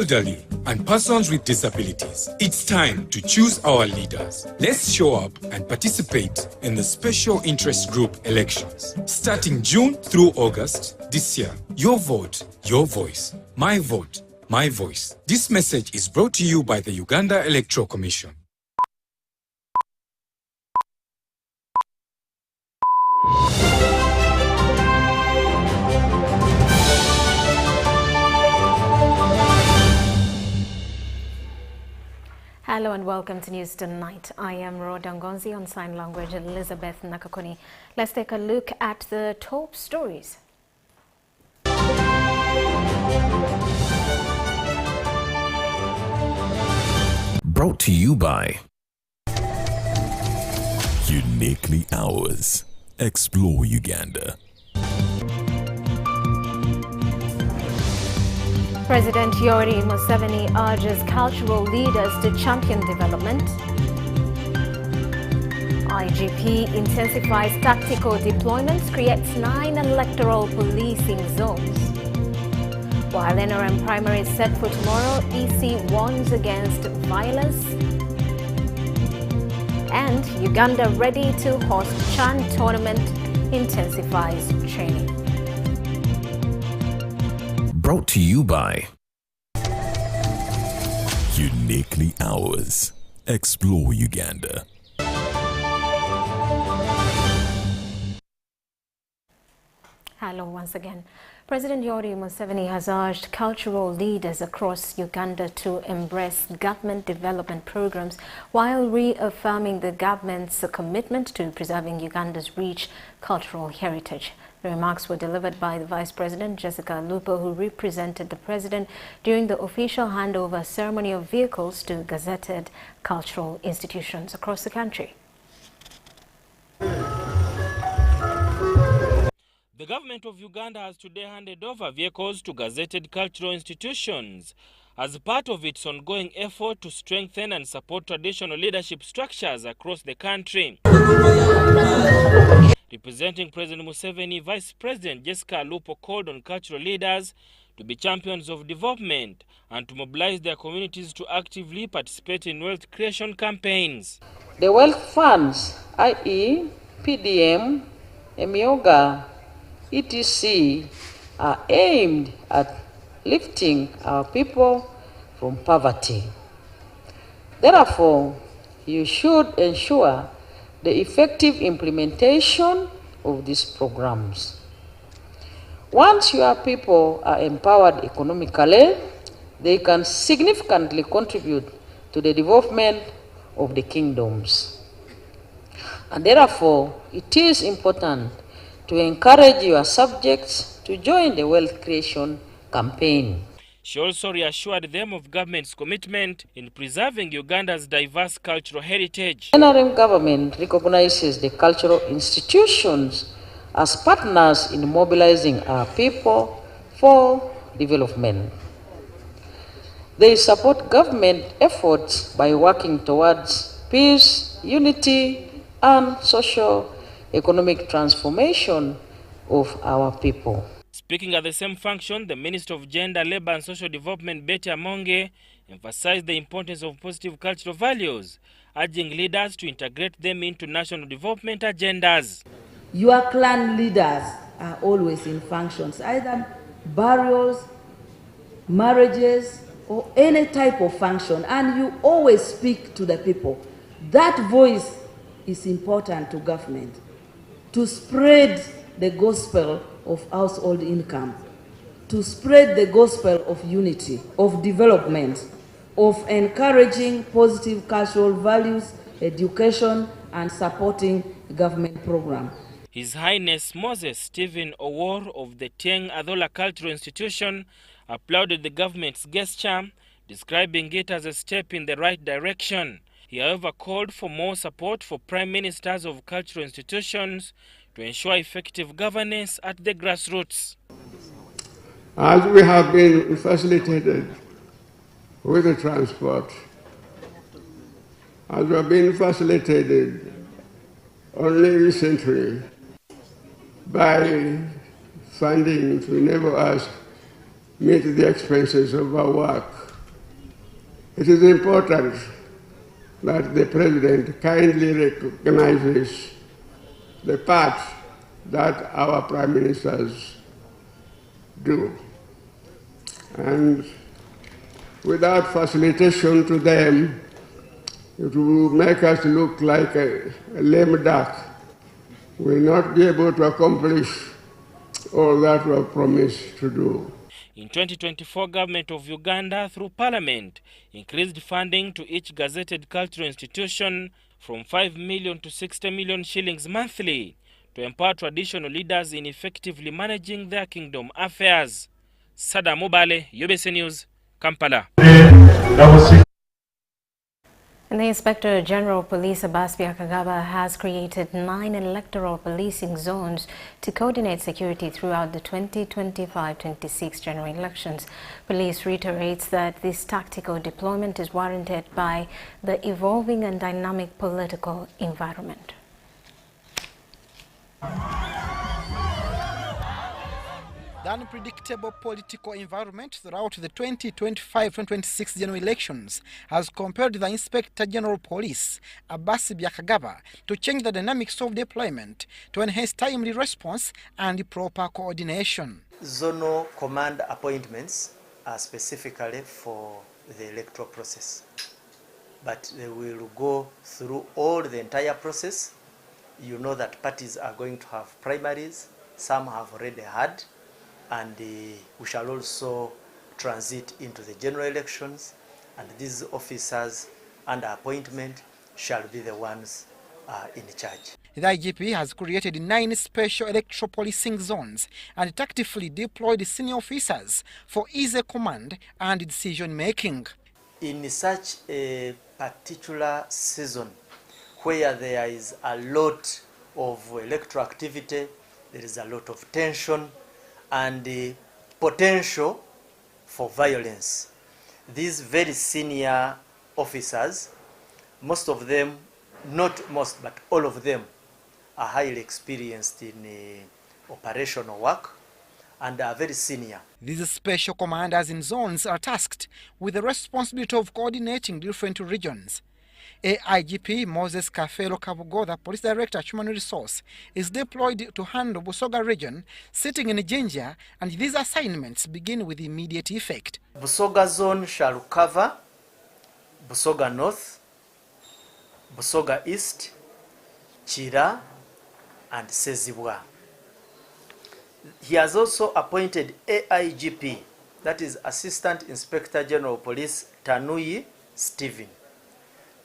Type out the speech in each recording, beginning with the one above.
elderly, and persons with disabilities. It's time to choose our leaders. Let's show up and participate in the special interest group elections. Starting June through August this year. Your vote, your voice. My vote, my voice. This message is brought to you by the Uganda Electoral Commission. Hello and welcome to News Tonight. I am Rhoda Ngonzi, on sign language Elizabeth Nakakuni. Let's take a look at the top stories. Brought to you by Uniquely Ours. Explore Uganda. President Yoweri Museveni urges cultural leaders to champion development. IGP intensifies tactical deployments, creates 9 electoral policing zones. While NRM primaries set for tomorrow, EC warns against violence. And Uganda ready to host CHAN tournament, intensifies training. Brought to you by Uniquely Ours. Explore Uganda. Hello once again. President Yoweri Museveni has urged cultural leaders across Uganda to embrace government development programs while reaffirming the government's commitment to preserving Uganda's rich cultural heritage. The remarks were delivered by the Vice President, Jessica Lupo, who represented the President during the official handover ceremony of vehicles to gazetted cultural institutions across the country. The government of Uganda has today handed over vehicles to gazetted cultural institutions as part of its ongoing effort to strengthen and support traditional leadership structures across the country. Representing President Museveni, Vice President Jessica Lupo called on cultural leaders to be champions of development and to mobilize their communities to actively participate in wealth creation campaigns. The wealth funds, i.e. PDM, Emioga, etc., are aimed at lifting our people from poverty. Therefore, you should ensure the effective implementation of these programs. Once your people are empowered economically, they can significantly contribute to the development of the kingdoms. And therefore, it is important to encourage your subjects to join the wealth creation campaign. She also reassured them of government's commitment in preserving Uganda's diverse cultural heritage. The NRM government recognizes the cultural institutions as partners in mobilizing our people for development. They support government efforts by working towards peace, unity, and socio-economic transformation of our people. Speaking at the same function, the Minister of Gender, Labour and Social Development, Betty Amonge, emphasized the importance of positive cultural values, urging leaders to integrate them into national development agendas. Your clan leaders are always in functions, either burials, marriages, or any type of function, and you always speak to the people. That voice is important to government, to spread the gospel of household income, to spread the gospel of unity, of development, of encouraging positive cultural values, education, and supporting government programs. His Highness Moses Stephen Owor of the Teng Adola Cultural Institution applauded the government's gesture, describing it as a step in the right direction. He, however, called for more support for prime ministers of cultural institutions to ensure effective governance at the grassroots. As we have been facilitated with the transport, as we have been facilitated only recently by funding to enable us meet the expenses of our work, It is important that the President kindly recognizes the part that our Prime Ministers do. And without facilitation to them, it will make us look like a lame duck. We will not be able to accomplish all that we have promised to do. In 2024, Government of Uganda, through Parliament, increased funding to each gazetted cultural institution from 5 million to 60 million shillings monthly to empower traditional leaders in effectively managing their kingdom affairs. Sada Mubale, UBC News, Kampala. And the Inspector General of Police, Abbas Byakagaba, has created 9 electoral policing zones to coordinate security throughout the 2025-26 general elections. Police reiterates that this tactical deployment is warranted by the evolving and dynamic political environment. The unpredictable political environment throughout the 2025-26 general elections has compelled the Inspector General of Police, Abbas Byakagaba, to change the dynamics of deployment to enhance timely response and proper coordination. Zonal command appointments are specifically for the electoral process, but they will go through all the entire process. You know that parties are going to have primaries, some have already had, and we shall also transit into the general elections, and these officers under appointment shall be the ones in charge. The IGP has created 9 special electoral policing zones and tactically deployed senior officers for easy command and decision making. In such a particular season where there is a lot of electoral activity, there is a lot of tension and the potential for violence, these very senior officers, most of them, not most, but all of them, are highly experienced in operational work and are very senior. These special commanders in zones are tasked with the responsibility of coordinating different regions. AIGP Moses Kafelo Kabugo, the Police Director Human Resource, is deployed to handle Busoga region, sitting in Jinja, and these assignments begin with immediate effect. Busoga zone shall cover Busoga North, Busoga East, Chira, and Sezibwa. He has also appointed AIGP, that is Assistant Inspector General of Police Tanui Stephen.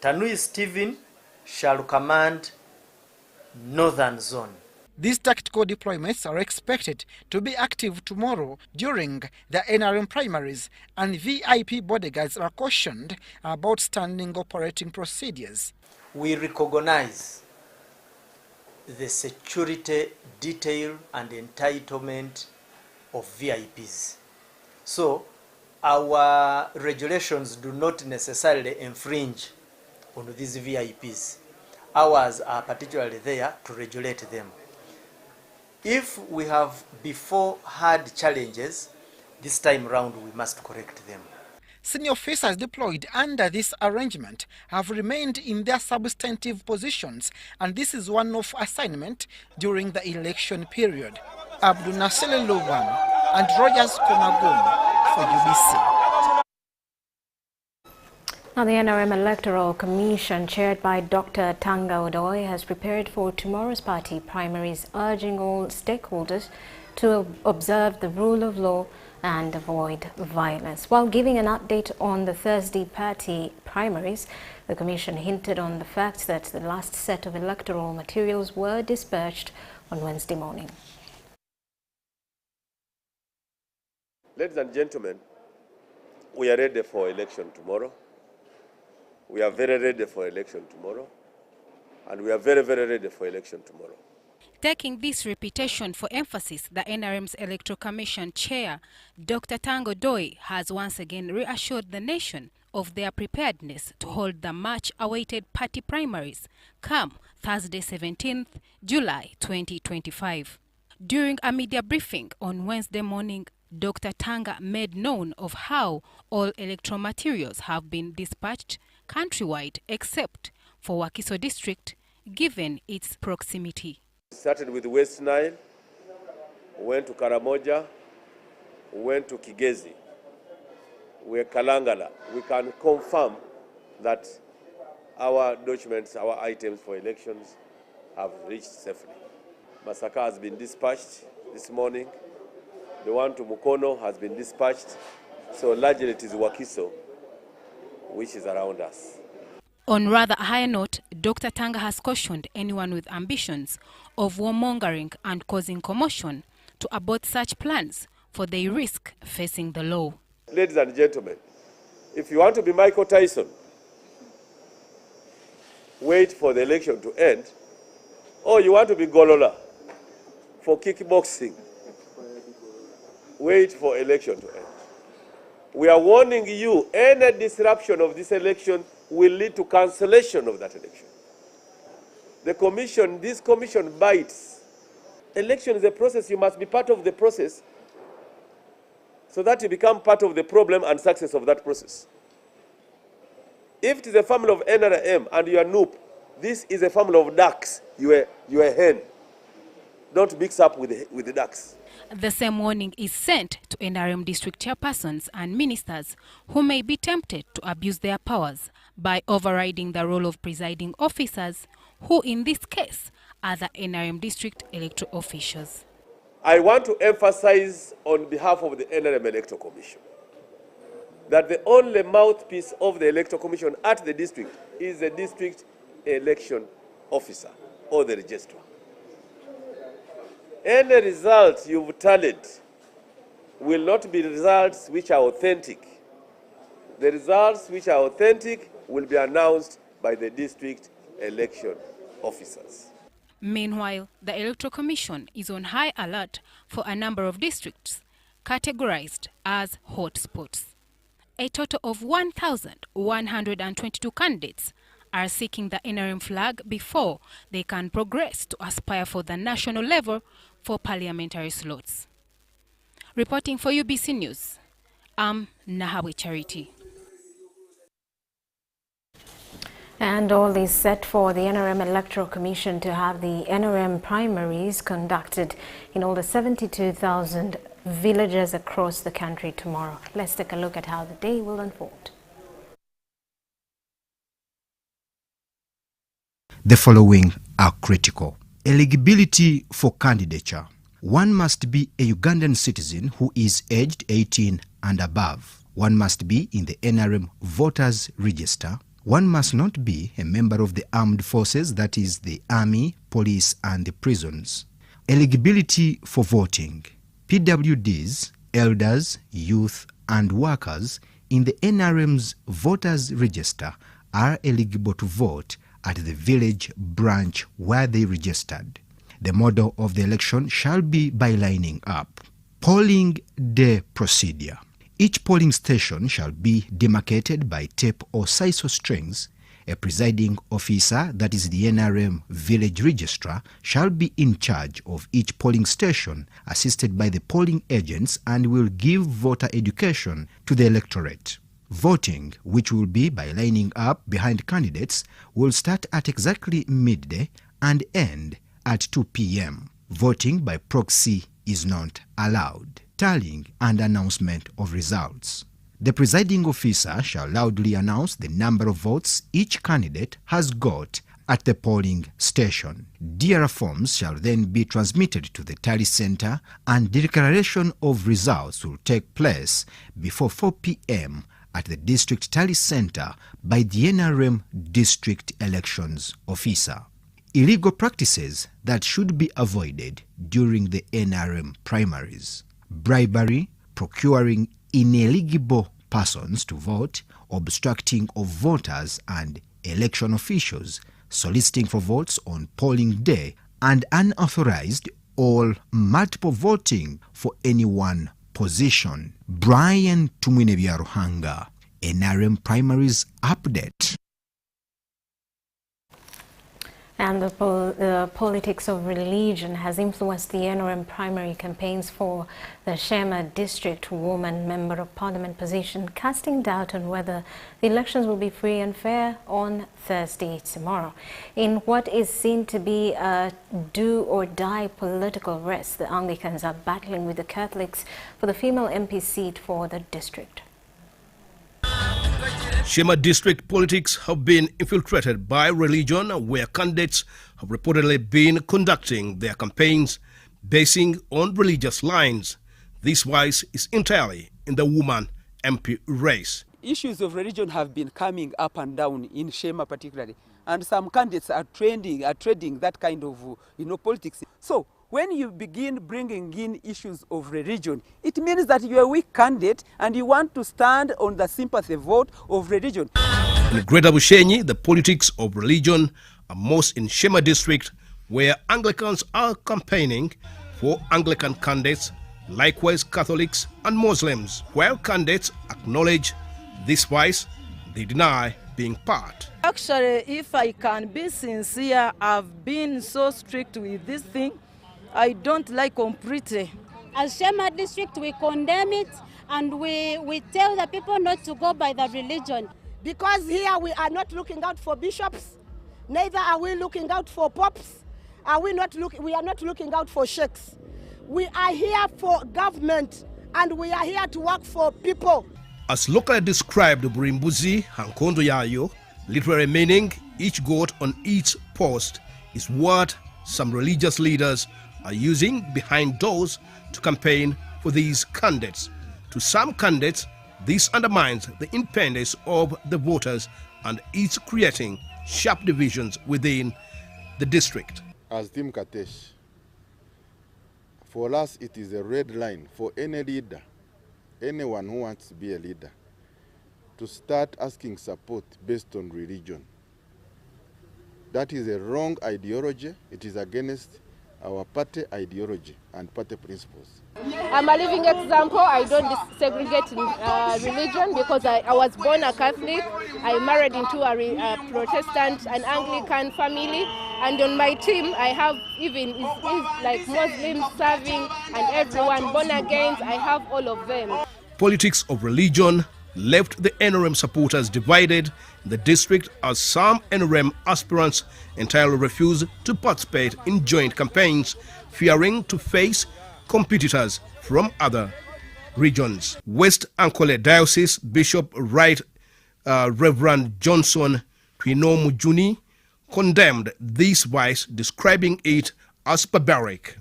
Tanui Stephen shall command Northern Zone. These tactical deployments are expected to be active tomorrow during the NRM primaries, and VIP bodyguards are cautioned about standing operating procedures. We recognize the security detail and entitlement of VIPs. So our regulations do not necessarily infringe on these VIPs. Ours are particularly there to regulate them. If we have before had challenges, this time round we must correct them. Senior officers deployed under this arrangement have remained in their substantive positions, and this is one-off assignment during the election period. Abdul Nasser Luwan and Rogers Komagum for UBC. Now, the NRM Electoral Commission, chaired by Dr. Tanga Odoi, has prepared for tomorrow's party primaries, urging all stakeholders to observe the rule of law and avoid violence. While giving an update on the Thursday party primaries, the Commission hinted on the fact that the last set of electoral materials were dispatched on Wednesday morning. Ladies and gentlemen, we are ready for election tomorrow. We are very ready for election tomorrow, and we are very, very ready for election tomorrow. Taking this reputation for emphasis, the NRM's Electoral Commission Chair, Dr. Tango Doi, has once again reassured the nation of their preparedness to hold the much-awaited party primaries come Thursday 17th July 2025. During a media briefing on Wednesday morning, Dr. Tanga made known of how all electoral materials have been dispatched countrywide except for Wakiso district, given its proximity. We started with West Nile, went to Karamoja, went to Kigezi, we're Kalangala. We can confirm that our documents, our items for elections have reached safely. Masaka has been dispatched this morning. The one to Mukono has been dispatched. So largely it is Wakiso, which is around us. On rather a higher note, Dr. Tanga has cautioned anyone with ambitions of warmongering and causing commotion to abort such plans, for they risk facing the law. Ladies and gentlemen, if you want to be Michael Tyson, wait for the election to end, or you want to be Golola for kickboxing, wait for election to end. We are warning you, any disruption of this election will lead to cancellation of that election. This commission bites. Election is a process. You must be part of the process so that you become part of the problem and success of that process. If it is a family of NRM and you are Noop, this is a family of ducks. You are a hen. Don't mix up with the ducks. The same warning is sent to NRM district chairpersons and ministers who may be tempted to abuse their powers by overriding the role of presiding officers, who in this case are the NRM district electoral officials. I want to emphasize on behalf of the NRM Electoral Commission that the only mouthpiece of the Electoral Commission at the district is the district election officer or the registrar. Any results you've tallied will not be results which are authentic. The results which are authentic will be announced by the district election officers. Meanwhile, the Electoral Commission is on high alert for a number of districts categorized as hotspots. A total of 1,122 candidates are seeking the NRM flag before they can progress to aspire for the national level for parliamentary slots. Reporting for UBC News, I'm Nahawe Charity. And all is set for the NRM Electoral Commission to have the NRM primaries conducted in all the 72,000 villages across the country tomorrow. Let's take a look at how the day will unfold. The following are critical. Eligibility for candidature. One must be a Ugandan citizen who is aged 18 and above. One must be in the NRM voters register. One must not be a member of the armed forces, that is the army, police and the prisons. Eligibility for voting. PWDs, elders, youth and workers in the NRM's voters register are eligible to vote at the village branch where they registered. The model of the election shall be by lining up. Polling day procedure. Each polling station shall be demarcated by tape or sisal strings. A presiding officer, that is the NRM village registrar, shall be in charge of each polling station, assisted by the polling agents, and will give voter education to the electorate. Voting, which will be by lining up behind candidates, will start at exactly midday and end at 2 p.m. Voting by proxy is not allowed. Tallying and announcement of results. The presiding officer shall loudly announce the number of votes each candidate has got at the polling station. DRA forms shall then be transmitted to the tally center, and declaration of results will take place before 4 p.m. at the district tally center by the NRM district elections officer. Illegal practices that should be avoided during the NRM primaries. Bribery, procuring ineligible persons to vote, obstructing of voters and election officials, soliciting for votes on polling day, and unauthorized or multiple voting for any one position. Brian Tumwinebyarruhanga, NRM primaries update. And the politics of religion has influenced the NRM primary campaigns for the Shema District Woman Member of Parliament position, casting doubt on whether the elections will be free and fair on Thursday tomorrow. In what is seen to be a do-or-die political race, the Anglicans are battling with the Catholics for the female MP seat for the district. Shema district politics have been infiltrated by religion, where candidates have reportedly been conducting their campaigns basing on religious lines. This wise is entirely in the woman MP race. Issues of religion have been coming up and down in Shema particularly, and some candidates are trading that kind of politics. So when you begin bringing in issues of religion, it means that you're a weak candidate and you want to stand on the sympathy vote of religion. In Greater Bushenyi, the politics of religion are most in Shema district, where Anglicans are campaigning for Anglican candidates, likewise Catholics and Muslims. While candidates acknowledge this vice, they deny being part. Actually, if I can be sincere, I've been so strict with this thing. I don't like completely. As Shema district, we condemn it and we tell the people not to go by the religion. Because here we are not looking out for bishops, neither are we looking out for popes, we are not looking out for sheikhs. We are here for government and we are here to work for people. As locally described, Burimbuzi Hankondo Yayo, literally meaning each goat on each post, is what some religious leaders are using behind doors to campaign for these candidates. To some candidates, this undermines the independence of the voters and is creating sharp divisions within the district. As Team Katesh, for us it is a red line for any leader, anyone who wants to be a leader, to start asking support based on religion. That is a wrong ideology. It is against our party ideology and party principles. I'm a living example. I don't segregate religion because I was born a Catholic. I married into a Protestant and Anglican family. And on my team, I have even like Muslims serving and everyone born again. I have all of them. Politics of religion left the NRM supporters divided in the district, as some NRM aspirants entirely refuse to participate in joint campaigns, fearing to face competitors from other regions. West Ankole Diocese Bishop Right Reverend Johnson Twinomu Juni condemned this vice, describing it as barbaric.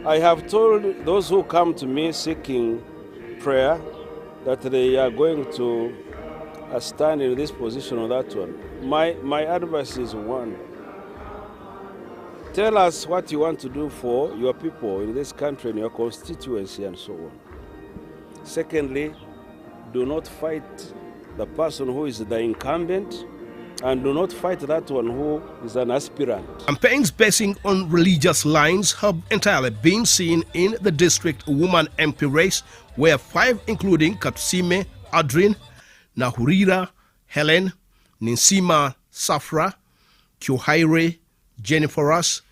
I have told those who come to me seeking prayer that they are going to stand in this position or that one. My advice is one: tell us what you want to do for your people in this country and your constituency and so on. Secondly, do not fight the person who is the incumbent, and do not fight that one who is an aspirant. Campaigns basing on religious lines have entirely been seen in the district woman MP race, where 5, including Katusime Adrin, Nahurira Helen, Ninsima Safra, Kyohaire Jenniferas,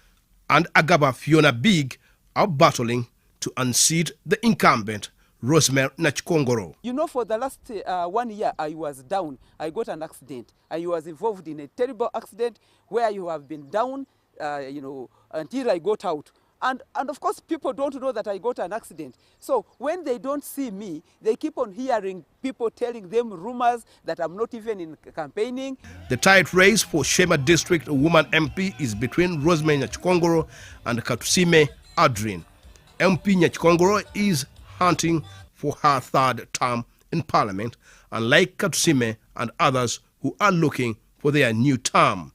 and Agaba Fiona Big, are battling to unseat the incumbent Rosemary Nachikongoro. You know, for the last 1 year, I was down. I got an accident. I was involved in a terrible accident where you have been down, until I got out. And of course, people don't know that I got an accident. So when they don't see me, they keep on hearing people telling them rumors that I'm not even in campaigning. The tight race for Shema District Woman MP is between Rosemary Nachikongoro and Katusime Adrin. MP Nachikongoro is hunting for her 3rd term in Parliament, unlike Katusime and others who are looking for their new term.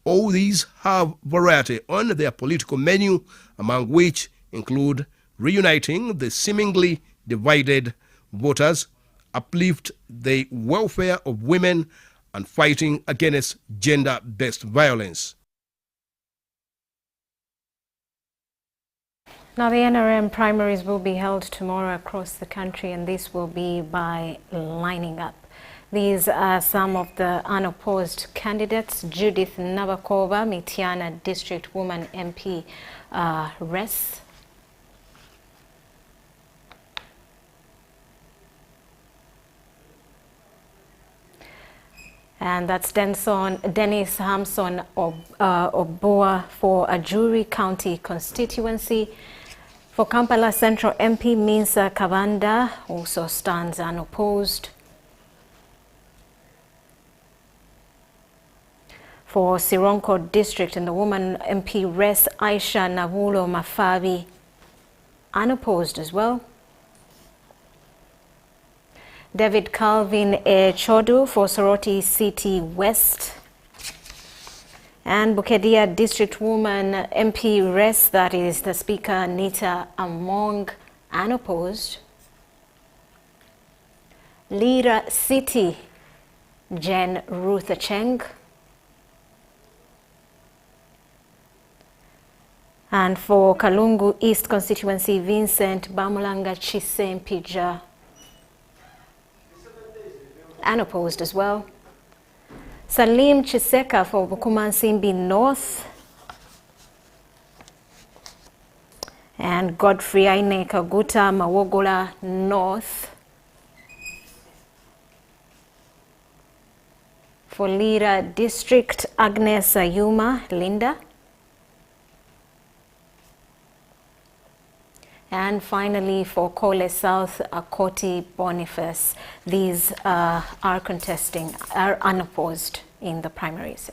All these have variety on their political menu, among which include reuniting the seemingly divided voters, uplift the welfare of women, and fighting against gender-based violence. Now, the NRM primaries will be held tomorrow across the country, and this will be by lining up. These are some of the unopposed candidates. Judith Nabakova, Mityana District Woman MP, Res. And that's Dennis Hamson Oboa for Ajuri County constituency. For Kampala Central MP, Minsa Kavanda also stands unopposed. For Sironko District and the Woman MP Res, Aisha Navulo Mafabi, unopposed as well. David Calvin A. Chodu for Soroti City West. And Bukedia District Woman MP Res, that is the Speaker Nita Among, unopposed. Lira City, Jen Ruth Acheng. And for Kalungu East constituency, Vincent Bamulanga Chisempija, unopposed as well. Salim Chiseka for Bukumansimbi North. And Godfrey Aine Kaguta Mawogola North. For Lira District, Agnes Ayuma Linda. And finally, for Kole South, Akoti Boniface, these are unopposed in the primaries.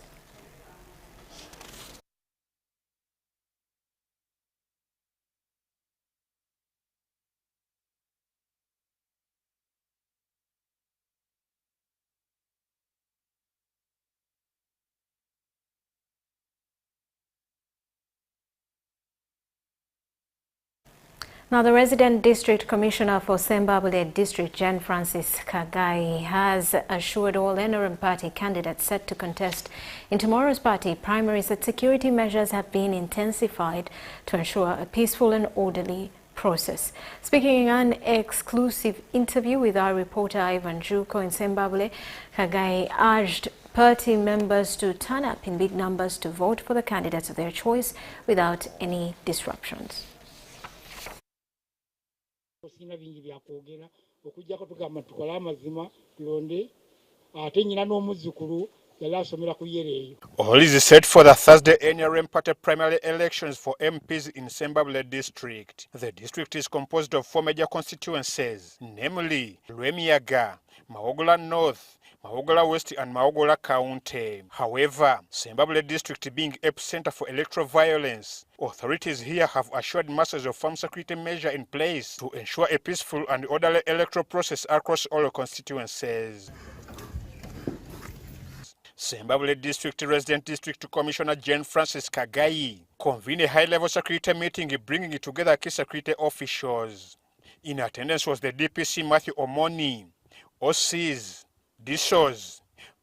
Now, the resident district commissioner for Sembabule District, Jan Francis Kagai, has assured all NRM party candidates set to contest in tomorrow's party primaries that security measures have been intensified to ensure a peaceful and orderly process. Speaking in an exclusive interview with our reporter Ivan Juko in Sembabule, Kagai urged party members to turn up in big numbers to vote for the candidates of their choice without any disruptions. All is set for the Thursday NRM party primary elections for MPs in Sembabule district. The district is composed of 4 major constituencies, namely Lwemiyaga, Mawogola North, Mawogola West and Mawogola County. However, Sembabule district being epicenter for electoral violence, authorities here have assured masses of firm security measures in place to ensure a peaceful and orderly electoral process across all constituencies. Sembabule District Resident District Commissioner Jan Francis Kagai convened a high-level security meeting bringing together key security officials. In attendance was the DPC Matthew Omoni, OCs, DSOs,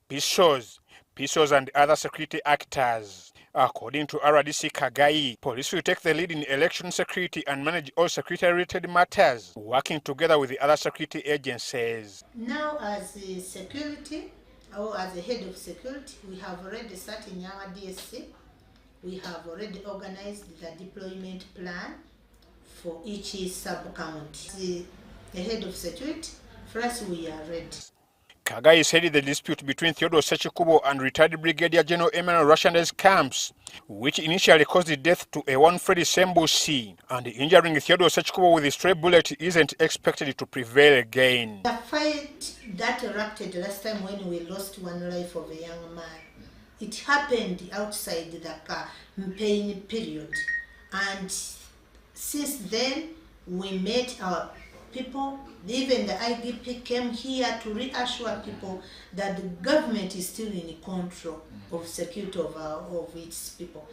PSOs and other security actors. According to RDC Kagai, police will take the lead in election security and manage all security-related matters, working together with the other security agencies. Now, as the security, or as the head of security, we have already sat in our DSC. We have already organized the deployment plan for each sub-county. The head of security, first we are ready. Kagai said the dispute between Theodore Sechikubo and retired Brigadier General Emmanuel Rashande's camps, which initially caused the death to a one Freddy Sembusi, and injuring Theodore Sechikubo with a stray bullet isn't expected to prevail again. The fight that erupted last time when we lost one life of a young man, it happened outside the campaign period. And since then, we met our people, even the IGP came here to reassure people that the government is still in control of security of its people.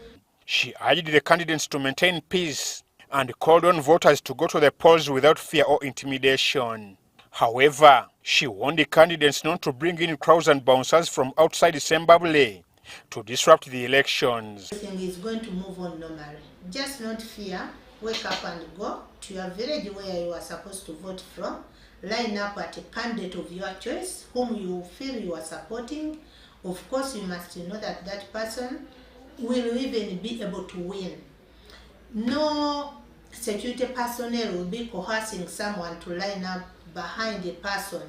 She urged the candidates to maintain peace and called on voters to go to the polls without fear or intimidation. However, she warned the candidates not to bring in crowds and bouncers from outside Sembabule to disrupt the elections. Everything is going to move on normally. Just not fear. Wake up and go to your village where you are supposed to vote from line up at a candidate of your choice whom you feel you are supporting. Of course, you must know that that person will even be able to win. No security personnel will be coercing someone to line up behind a person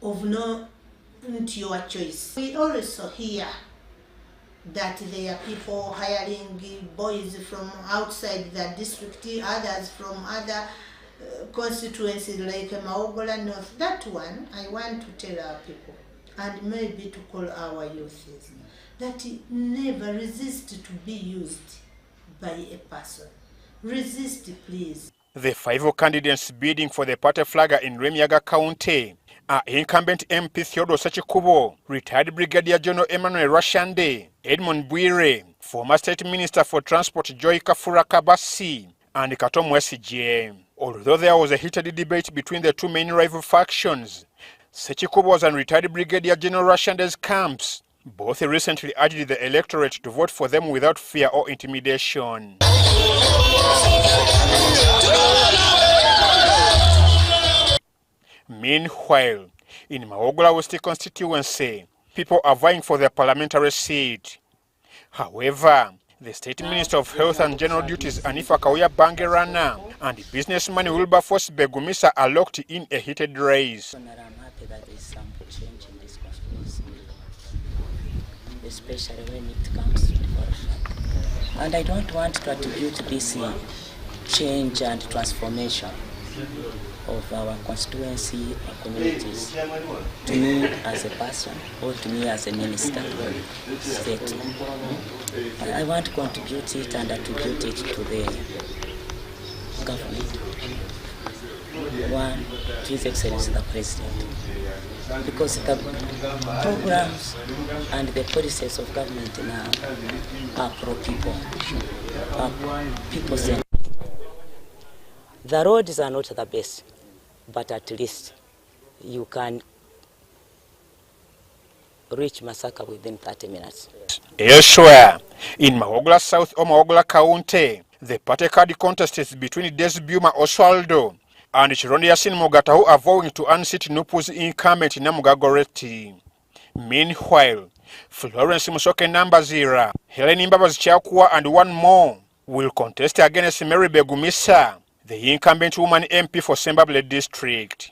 of not your choice. We also hear that there are people hiring boys from outside the district, others from other constituencies like Maogola North. That one, I want to tell our people, and maybe to call our youth, that never resist to be used by a person. Resist, please. The 5 candidates bidding for the party flagger in Remiaga County are incumbent MP Theodore Sachikubo, retired Brigadier General Emmanuel Rashande, Edmund Bwire, former State Minister for Transport Joy Kafura Kabasi, and Kato Mwesije. Although there was a heated debate between the two main rival factions, Sachikubo's and retired Brigadier General Rashande's camps both recently urged the electorate to vote for them without fear or intimidation. Meanwhile, in Maogola West constituency, people are vying for their parliamentary seat. However, the State Minister of Health and General Duties Anifa Kauya Bangerana and businessman Wilberforce Begumisa are locked in a heated race. I'm happy that there is some change in this constituency, especially when it comes to devolution. And I don't want to attribute this change and transformation of our constituency or communities to me as a person or to me as a minister of state. I want to contribute it and attribute it to the government. One, to His Excellency the President, because the programs and the policies of government now are pro-people, are people-centered. The roads are not the best, but at least you can reach Masaka within 30 minutes. Elsewhere, in Maogola South or Maogola County, the party card contest is between Desbiuma Oswaldo and Chirondi Yasin Mogata, who are vowing to unseat Nupu's incumbent Namugagoreti. Meanwhile, Florence Musoke Nambazira, Helen Imbabaz Chakwa and one more will contest against Mary Begumisa, the incumbent woman MP for Sembabule district.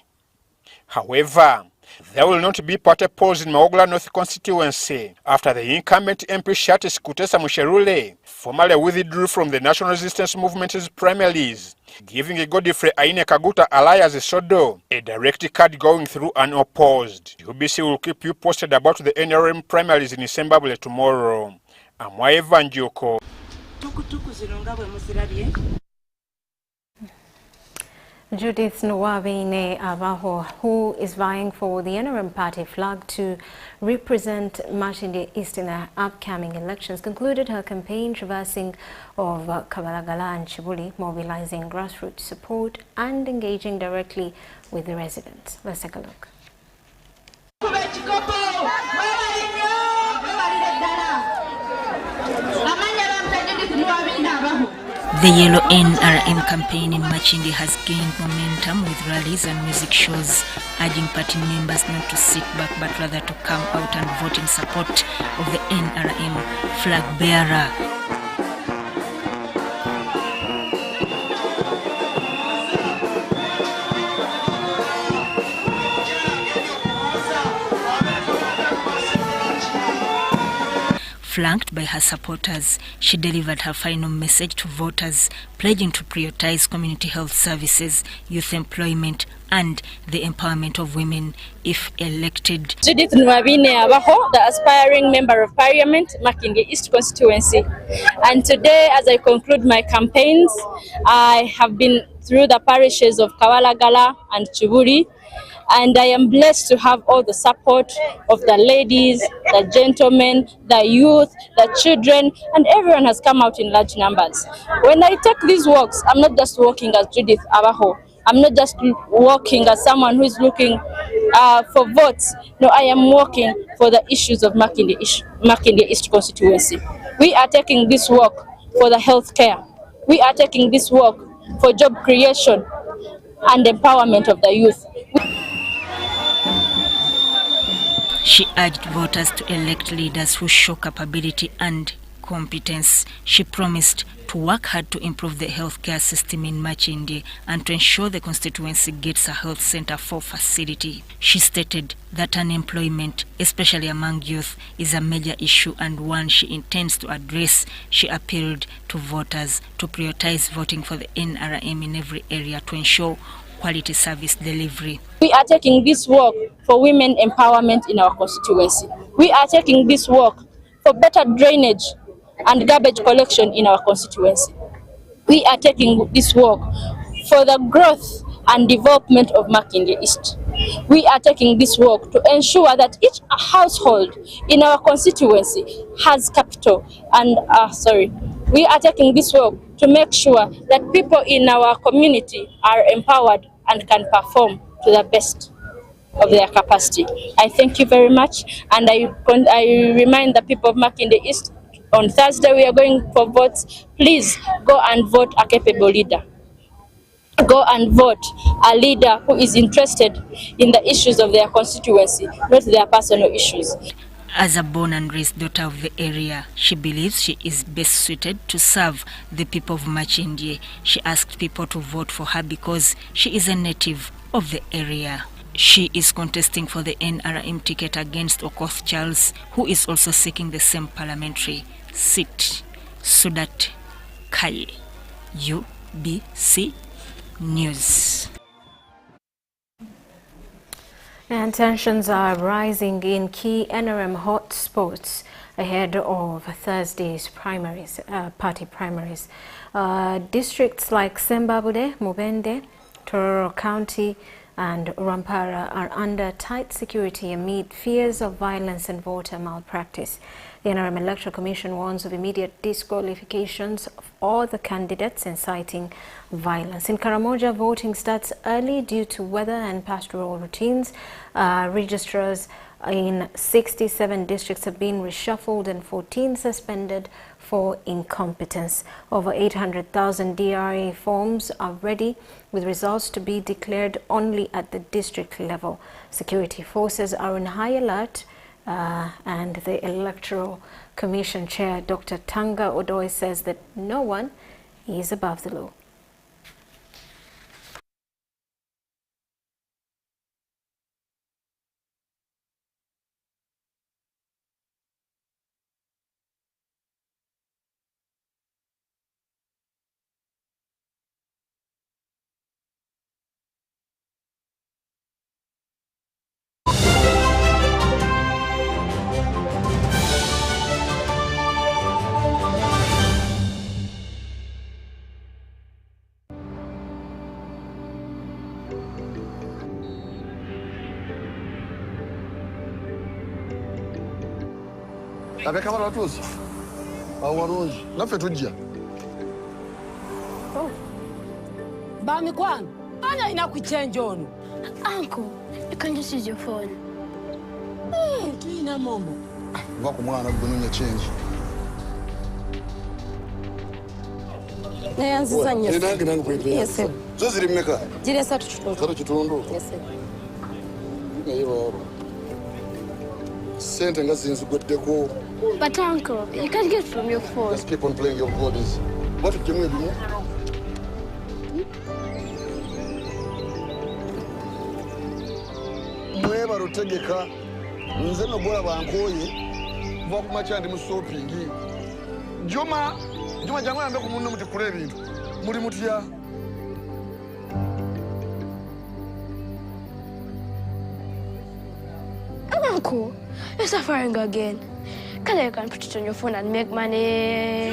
However, there will not be party polls in Maogola North constituency after the incumbent MP Shatis Kutesa Musherule formally withdrew from the National Resistance Movement's primaries, giving a Godfrey Aine Kaguta alias Sodo a direct card going through unopposed. UBC will keep you posted about the NRM primaries in Sembabule tomorrow. Amwa Evanjoko. Judith Aaho, who is vying for the NRM party flag to represent Machinde East in the upcoming elections, concluded her campaign traversing of Kabalagala and Chibuli, mobilizing grassroots support and engaging directly with the residents. Let's take a look. The Yellow NRM campaign in Machinde has gained momentum with rallies and music shows, urging party members not to sit back but rather to come out and vote in support of the NRM flag bearer. Flanked by her supporters, she delivered her final message to voters, pledging to prioritize community health services, youth employment, and the empowerment of women if elected. Judith Aaho, the aspiring Member of Parliament, Makindye East constituency. And today, as I conclude my campaigns, I have been through the parishes of Kawalagala and Chibuli, and I am blessed to have all the support of the ladies, the gentlemen, the youth, the children, and everyone has come out in large numbers. When I take these walks, I'm not just walking as Judith Aaho. I'm not just walking as someone who is looking for votes. No, I am walking for the issues of Makindye East constituency. We are taking this walk for the health care. We are taking this walk for job creation. and empowerment of the youth. She urged voters to elect leaders who show capability and competence. She promised to work hard to improve the healthcare system in Machindi and to ensure the constituency gets a health center for facility. She stated that unemployment, especially among youth, is a major issue and one she intends to address. She appealed to voters to prioritize voting for the NRM in every area to ensure quality service delivery. We are taking this work for women empowerment in our constituency. We are taking this work for better drainage and garbage collection in our constituency. We are taking this work for the growth and development of Makinde East. We are taking this work to ensure that each household in our constituency has capital and we are taking this work to make sure that people in our community are empowered and can perform to the best of their capacity. I thank you very much, and I remind the people of Makinde East, on Thursday we are going for votes. Please go and vote a capable leader. Go and vote a leader who is interested in the issues of their constituency, not their personal issues. As a born and raised daughter of the area, she believes she is best suited to serve the people of Machindie. She asked people to vote for her because she is a native of the area. She is contesting for the NRM ticket against Okoth Charles, who is also seeking the same parliamentary seat. Sudat Kali, UBC News. And tensions are rising in key NRM hotspots ahead of Thursday's primaries, party primaries. Districts like Sembabude, Mubende, Tororo County and Rampara are under tight security amid fears of violence and voter malpractice. The NRM Electoral Commission warns of immediate disqualifications of all the candidates inciting violence. In Karamoja, voting starts early due to weather and pastoral routines. Registrars in 67 districts have been reshuffled and 14 suspended for incompetence. Over 800,000 DRA forms are ready, with results to be declared only at the district level. Security forces are on high alert, and the Electoral Commission Chair, Dr. Tanga Odoi, says that no one is above the law. Abeka mara tuzi. Awarunji. Nafe tujia. Oh. Bami kwan. Anya inakuchange onu. Uncle, you can just use your phone. Tuina mombo. Vako mwana kununya change. Nayanziza nyo. Nenange nangu kwete. Yes sir. Zoziri mmeka. Jire satu chitundu. Satu chitundu. Yes sir. Nayiro. Sente ngazinzu gweddeko. But uncle, you can't get from your phone. Just keep on playing your bodies. What did you mean? Mweba rutegeka. Nze no bora bankoye. Vako machandi mu shopping. Juma jangu yambe ku munno muti kule ebintu. Muri mutya. Uncle, you're suffering again. You can put it on your phone and make money.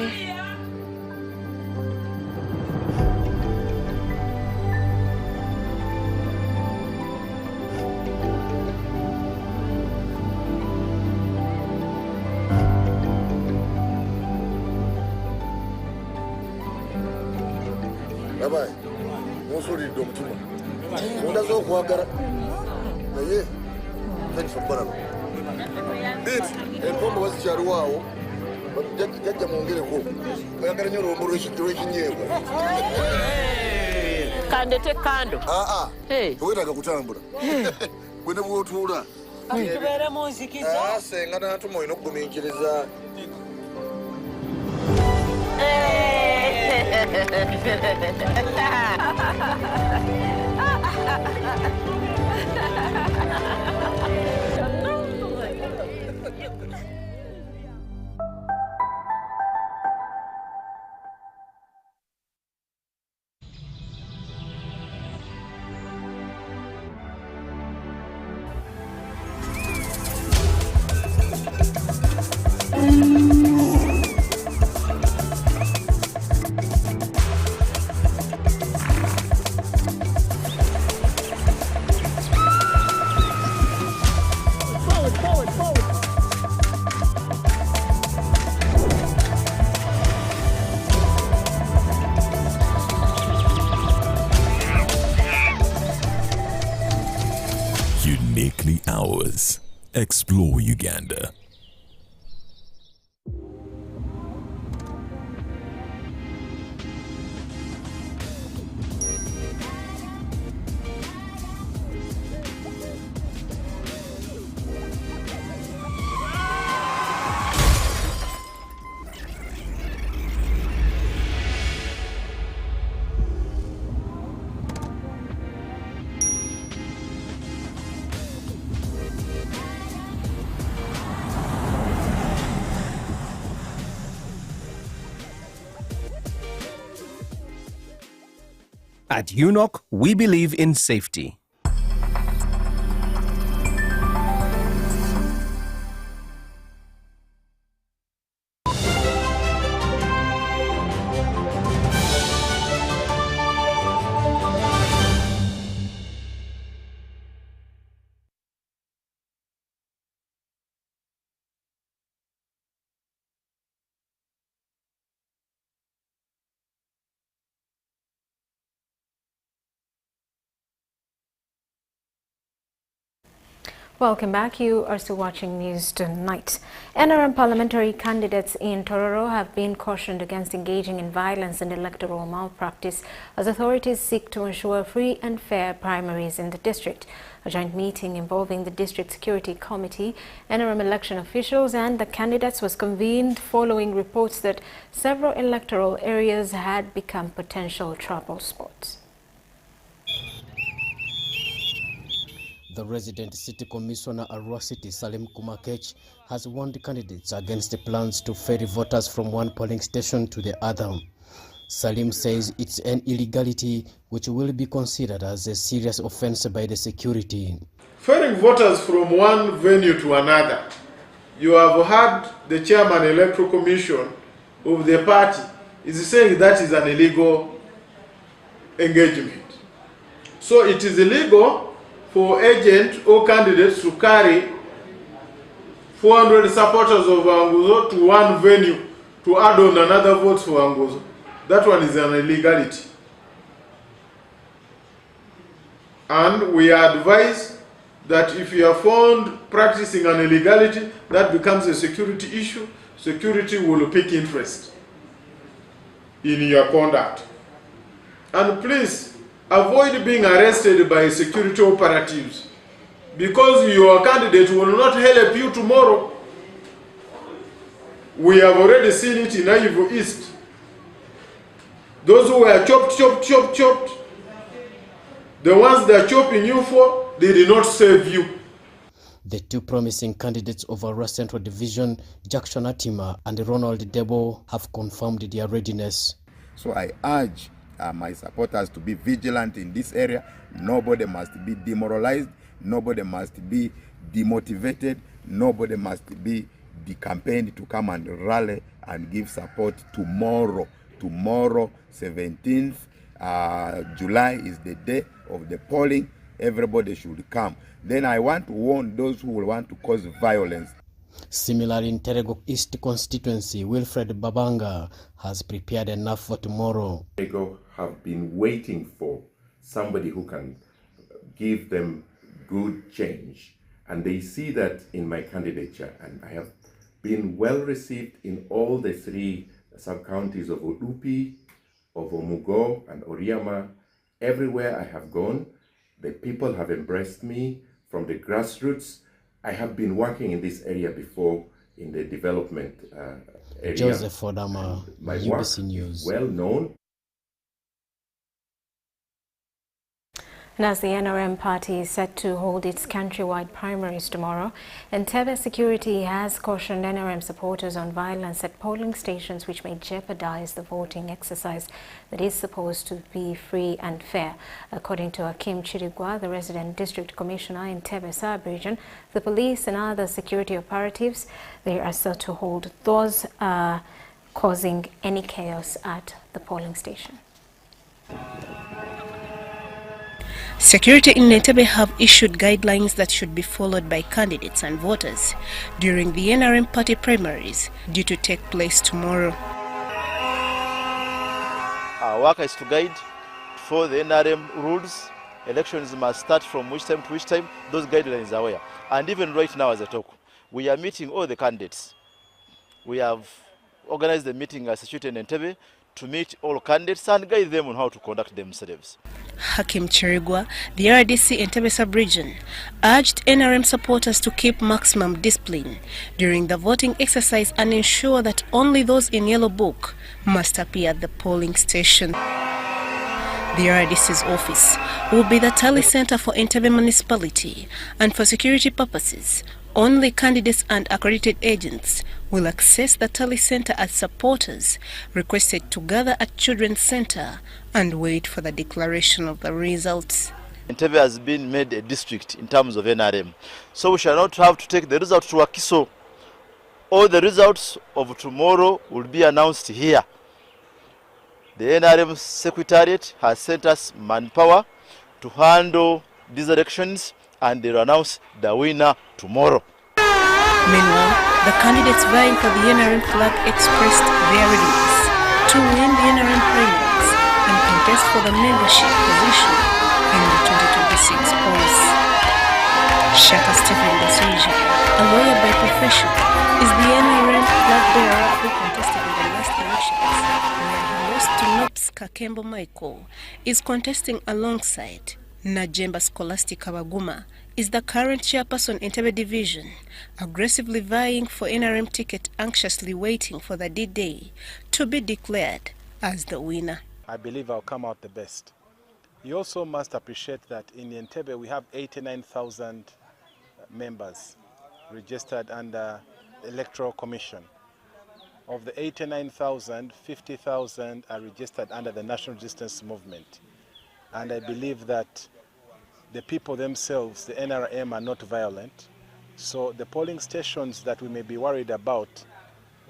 Bye-bye. Mosuri domtuma. Munda zo kuagara. Naye. Thanks for baraba. Bit, enkombo wasicharu wao. Jaja muongere ko. Oyagara nyoro omoro shikiwe kinyego. kandete kando. Towetaka kutambula. Gwene bw'otuula. Tubeere mu nzikiza. Senga n'atuma olina okugumiikiriza. Uniquely ours. Explore Uganda. At UNOC, we believe in safety. Welcome back. You are still watching News Tonight. NRM parliamentary candidates in Tororo have been cautioned against engaging in violence and electoral malpractice as authorities seek to ensure free and fair primaries in the district. A joint meeting involving the District Security Committee, NRM election officials and the candidates was convened following reports that several electoral areas had become potential trouble spots. The resident city commissioner Arua City, Salim Kumakech, has warned candidates against the plans to ferry voters from one polling station to the other. Salim says it's an illegality which will be considered as a serious offense by the security. Ferrying voters from one venue to another. You have heard the chairman electoral commission of the party is saying that is an illegal engagement. So it is illegal for agent or candidates to carry 400 supporters of Anguzo to one venue to add on another vote for Anguzo. That one is an illegality. And we advise that if you are found practicing an illegality, that becomes a security issue. Security will pick interest in your conduct. And please, avoid being arrested by security operatives because your candidate will not help you tomorrow. We have already seen it in Naivu East. Those who were chopped, the ones they are chopping you for, they did not save you. The two promising candidates of Arua Central Division, Jackson Atima and Ronald Debo, have confirmed their readiness. So I urge my supporters to be vigilant in this area. Nobody must be demoralized. Nobody must be demotivated. Nobody must be decampaigned to come and rally and give support tomorrow. Tomorrow, 17th July is the day of the polling. Everybody should come. Then I want to warn those who will want to cause violence. Similarly, in Terego East constituency, Wilfred Babanga has prepared enough for tomorrow. Terego have been waiting for somebody who can give them good change. And they see that in my candidature. And I have been well received in all the three sub-counties of Odupi, of Omugo and Oriama, Everywhere I have gone, the people have embraced me from the grassroots. I have been working in this area before in the development area. Joseph Odama, my UBC work News. is well known. And as the NRM party is set to hold its countrywide primaries tomorrow, Entebbe Security has cautioned NRM supporters on violence at polling stations which may jeopardize the voting exercise that is supposed to be free and fair. According to Hakim Chirigwa, the resident district commissioner in Entebbe sub-region, the police and other security operatives, they are set to hold those causing any chaos at the polling station. Security in Entebbe have issued guidelines that should be followed by candidates and voters during the NRM party primaries due to take place tomorrow. Our work is to guide for the NRM rules. Elections must start from which time to which time. Those guidelines are where. And even right now as I talk, we are meeting all the candidates. We have organized the meeting as situated in Entebbe to meet all candidates and guide them on how to conduct themselves. Hakim Chirigwa, the RDC Entebbe sub-region, urged NRM supporters to keep maximum discipline during the voting exercise and ensure that only those in yellow book must appear at the polling station. The RDC's office will be the tally center for Entebbe municipality, and for security purposes, only candidates and accredited agents will access the tally center as supporters requested to gather at Children's Center and wait for the declaration of the results. Entebbe has been made a district in terms of NRM, so we shall not have to take the results to Wakiso. All the results of tomorrow will be announced here. The NRM Secretariat has sent us manpower to handle these elections, and they will announce the winner tomorrow. Meanwhile, the candidates vying for the NRM flag expressed their readiness to win the NRM primaries and contest for the membership position in the 2026 polls. Shaka Stephen Basija, a lawyer by profession, is the NRM flag bearer who contested in the last elections, where he lost to NOP's Kakembo Michael, is contesting alongside Najemba Scholastic Kabaguma, is the current chairperson in Entebbe Division, aggressively vying for NRM ticket, anxiously waiting for the D-Day to be declared as the winner. I believe I'll come out the best. You also must appreciate that in Entebbe we have 89,000 members registered under the Electoral Commission. Of the 89,000, 50,000 are registered under the National Resistance Movement. And I believe that the people themselves, the NRM, are not violent. So the polling stations that we may be worried about,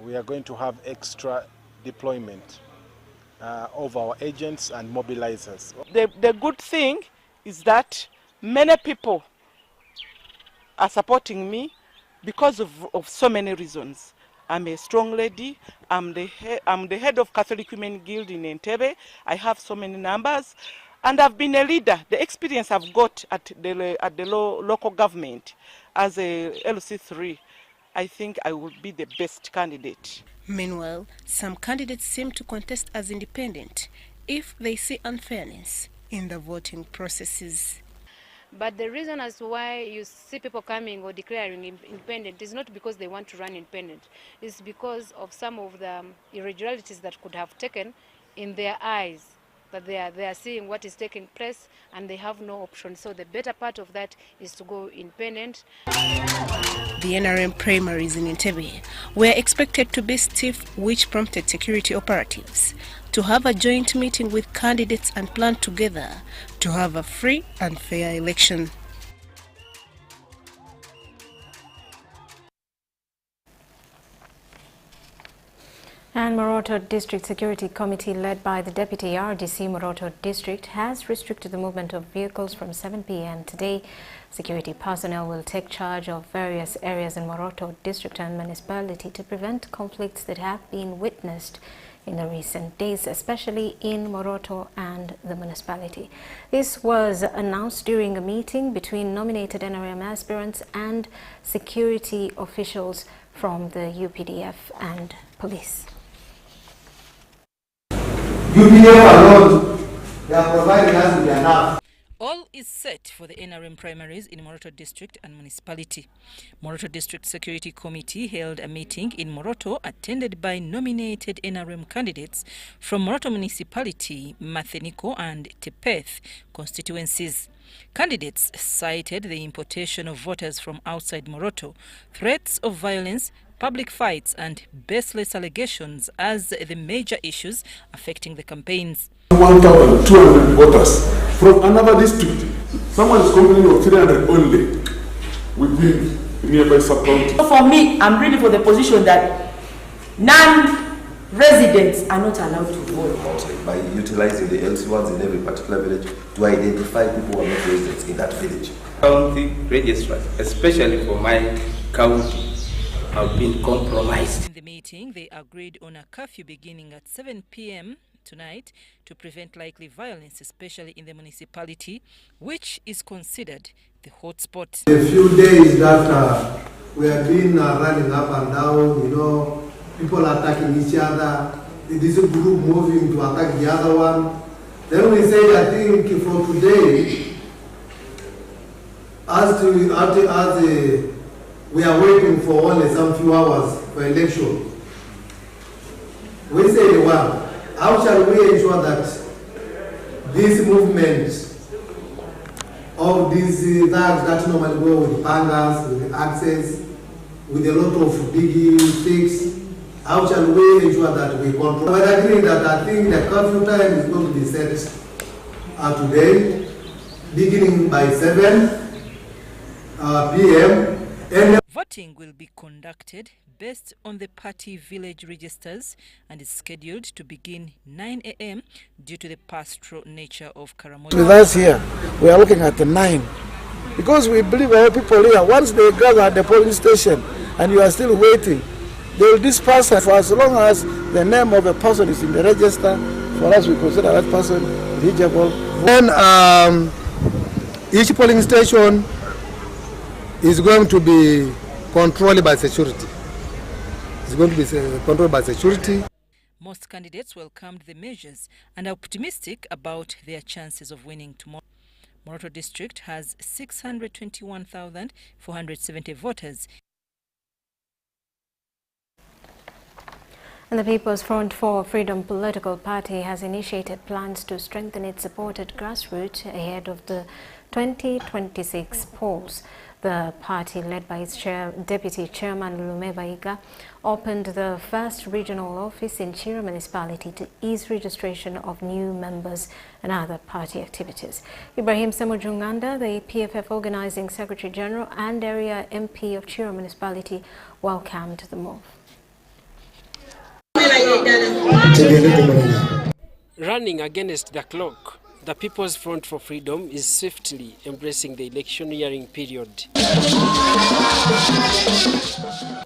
we are going to have extra deployment of our agents and mobilizers. The good thing is that many people are supporting me because of so many reasons. I'm a strong lady. I'm the head of Catholic Women Guild in Entebbe. I have so many numbers. And I've been a leader. The experience I've got at the local government as a LC3, I think I will be the best candidate. Meanwhile, some candidates seem to contest as independent if they see unfairness in the voting processes. But the reason as to why you see people coming or declaring independent is not because they want to run independent. It's because of some of the irregularities that could have taken in their eyes. But they are seeing what is taking place and they have no option. So the better part of that is to go independent. The NRM primaries in Entebbe were expected to be stiff, which prompted security operatives to have a joint meeting with candidates and plan together to have a free and fair election. And Moroto District Security Committee, led by the Deputy RDC Moroto District, has restricted the movement of vehicles from 7 p.m. today. Security personnel will take charge of various areas in Moroto District and municipality to prevent conflicts that have been witnessed in the recent days, especially in Moroto and the municipality. This was announced during a meeting between nominated NRM aspirants and security officials from the UPDF and police. UPDF alone they are providing us with enough. All is set for the NRM primaries in Moroto District and Municipality. Moroto District Security Committee held a meeting in Moroto attended by nominated NRM candidates from Moroto Municipality, Matheniko and Tepeth constituencies. Candidates cited the importation of voters from outside Moroto, threats of violence, public fights and baseless allegations as the major issues affecting the campaigns. 1,200 voters from another district. Someone is complaining of 300 only within nearby sub-county. So for me, I'm really for the position that non-residents are not allowed to vote. By utilizing the LC1s in every particular village to identify people who are not residents in that village. County registrars, especially for my county, have been compromised. In the meeting, they agreed on a curfew beginning at 7 p.m. tonight to prevent likely violence, especially in the municipality, which is considered the hotspot. A few days that we have been running up and down, you know, people attacking each other, this group moving to attack the other one. Then we say, I think for today, we are waiting for only some few hours for election. We say, well, how shall we ensure that this movement of these thugs that normally go with pangas, with axes, with a lot of big sticks, how shall we ensure that we control? We're agreeing that I think the curfew time is going to be set today, beginning by 7 p.m. Voting will be conducted based on the party village registers and is scheduled to begin 9 a.m. due to the pastoral nature of Karamoja. With us here, we are looking at the 9 because we believe our people here, once they gather at the polling station and you are still waiting, they will disperse for as long as the name of a person is in the register. For us, we consider that person eligible. Then each polling station is going to be controlled by security. It's going to be controlled by security. Most candidates welcomed the measures and are optimistic about their chances of winning tomorrow. Moroto District has 621,470 voters. And the People's Front for Freedom political party has initiated plans to strengthen its support at grassroots ahead of the 2026 polls. The party, led by its Deputy Chairman Lume Baiga, opened the first regional office in Chira municipality to ease registration of new members and other party activities. Ibrahim Semujunganda, the PFF Organizing Secretary General and area MP of Chira municipality, welcomed the move. Running against the clock, the People's Front for Freedom is swiftly embracing the electioneering period.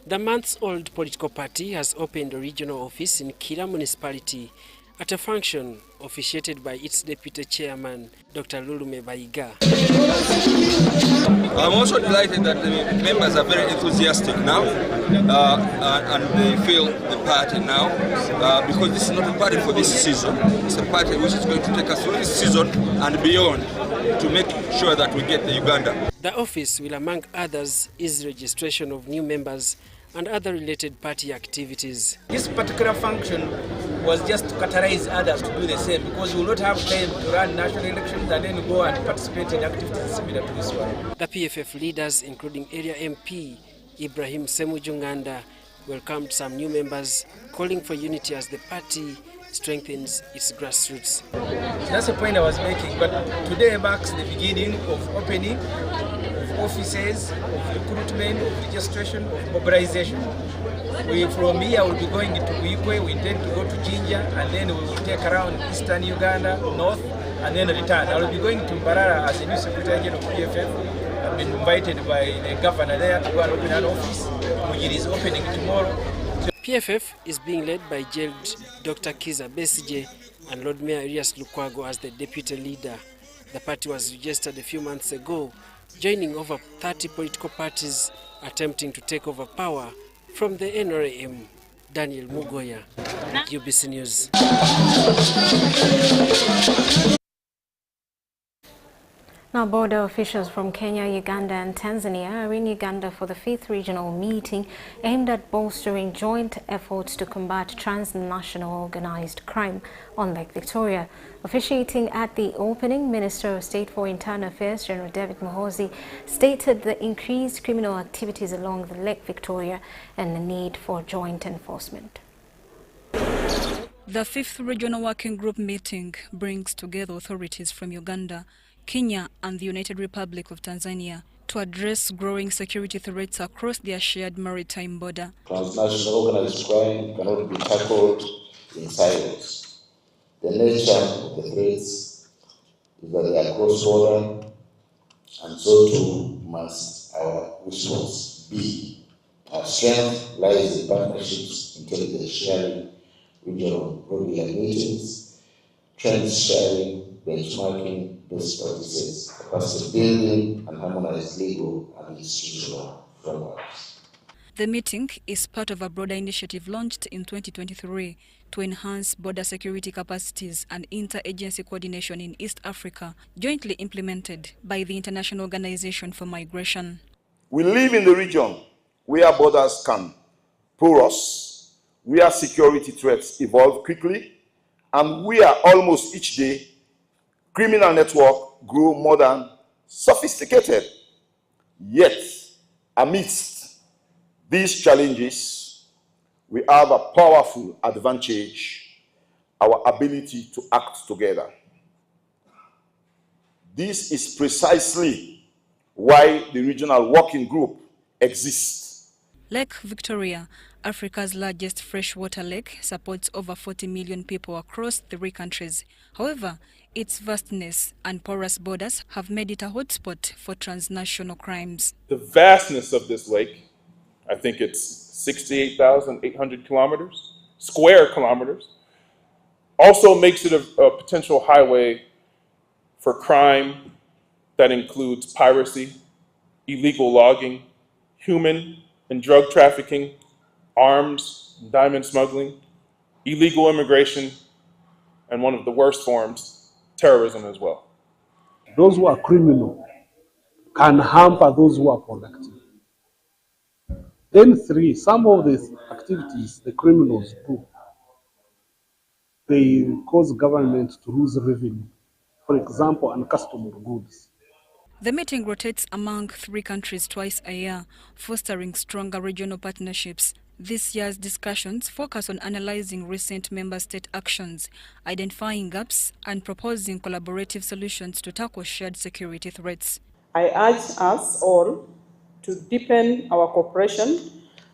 The months-old political party has opened a regional office in Kira municipality at a function officiated by its Deputy Chairman, Dr. Lulume Baiga. I'm also delighted that the members are very enthusiastic now and they feel the party now because this is not a party for this season. It's a party which is going to take us through this season and beyond to make sure that we get the Uganda. The office will, among others, ease registration of new members and other related party activities. This particular function was just to catalyze others to do the same because we will not have time to run national elections and then go and participate in activities similar to this one. The PFF leaders, including area MP Ibrahim Semujunganda, welcomed some new members, calling for unity as the party strengthens its grassroots. That's the point I was making, but today marks the beginning of opening of offices, of recruitment, of registration, of mobilization. From here will be going to Buikwe, we intend to go to Jinja, and then we will take around eastern Uganda, north, and then return. I will be going to Mbarara as a new Secretary General of PFF. I've been invited by the governor there to go and open an office, which is opening tomorrow. PFF is being led by jailed Dr. Kiza Besije and Lord Mayor Elias Lukwago as the deputy leader. The party was registered a few months ago, joining over 30 political parties attempting to take over power from the NRM. Daniel Mugoya, UBC News. Now, border officials from Kenya, Uganda and Tanzania are in Uganda for the 5th regional meeting aimed at bolstering joint efforts to combat transnational organized crime on Lake Victoria. Officiating at the opening, Minister of State for Internal Affairs, General David Muhoozi, stated the increased criminal activities along the Lake Victoria and the need for joint enforcement. The 5th Regional Working Group meeting brings together authorities from Uganda, Kenya and the United Republic of Tanzania to address growing security threats across their shared maritime border. Transnational organized crime cannot be tackled in silos. The nature of the threats is that they are cross-border, and so too must our response be. Our strength lies in partnerships, intelligence sharing, regional regular meetings, trends sharing, benchmarking, best practices, capacity building, and harmonized legal and institutional frameworks. The meeting is part of a broader initiative launched in 2023 to enhance border security capacities and inter-agency coordination in East Africa, jointly implemented by the International Organization for Migration. We live in the region where borders can porous, where security threats evolve quickly, and where almost each day criminal networks grow more than sophisticated. Yet, amidst these challenges, we have a powerful advantage: our ability to act together. This is precisely why the Regional Working Group exists. Lake Victoria, Africa's largest freshwater lake, supports over 40 million people across 3 countries. However, its vastness and porous borders have made it a hotspot for transnational crimes. The vastness of this lake, I think it's 68,800 square kilometers, also makes it a potential highway for crime that includes piracy, illegal logging, human and drug trafficking, arms, diamond smuggling, illegal immigration, and one of the worst forms, terrorism as well. Those who are criminal can hamper those who are productive. Then 3, some of these activities the criminals do, they cause government to lose revenue. For example, uncustomer goods. The meeting rotates among 3 countries twice a year, fostering stronger regional partnerships. This year's discussions focus on analyzing recent member state actions, identifying gaps, and proposing collaborative solutions to tackle shared security threats. I urge us all to deepen our cooperation